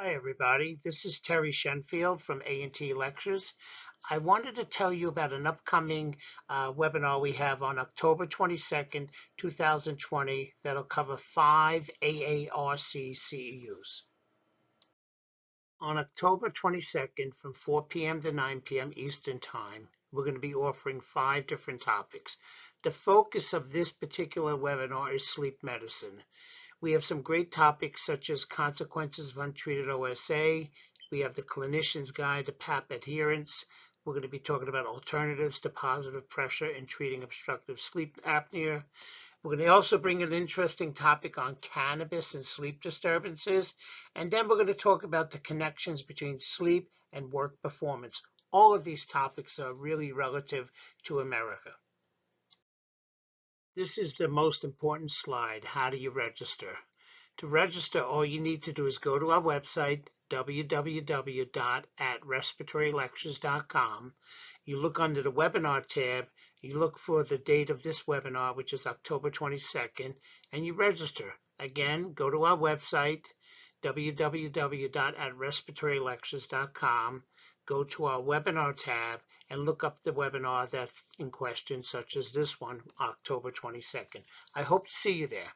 Hi, everybody. This is Terry Shenfield from A&T Lectures. I wanted to tell you about an upcoming webinar we have on October 22nd, 2020 that'll cover 5 AARC CEUs. On October 22nd from 4 p.m. to 9 p.m. Eastern Time, we're going to be offering 5 different topics. The focus of this particular webinar is sleep medicine. We have some great topics such as consequences of untreated OSA. We have the clinician's guide to PAP adherence. We're going to be talking about alternatives to positive pressure in treating obstructive sleep apnea. We're going to also bring an interesting topic on cannabis and sleep disturbances. And then we're going to talk about the connections between sleep and work performance. All of these topics are really relative to America. This is the most important slide. How do you register? To register, all you need to do is go to our website, www.respiratorylectures.com. You look under the webinar tab, you look for the date of this webinar, which is October 22nd, and you register. Again, go to our website, www.respiratorylectures.com. Go to our webinar tab and look up the webinar that's in question, such as this one, October 22nd. I hope to see you there.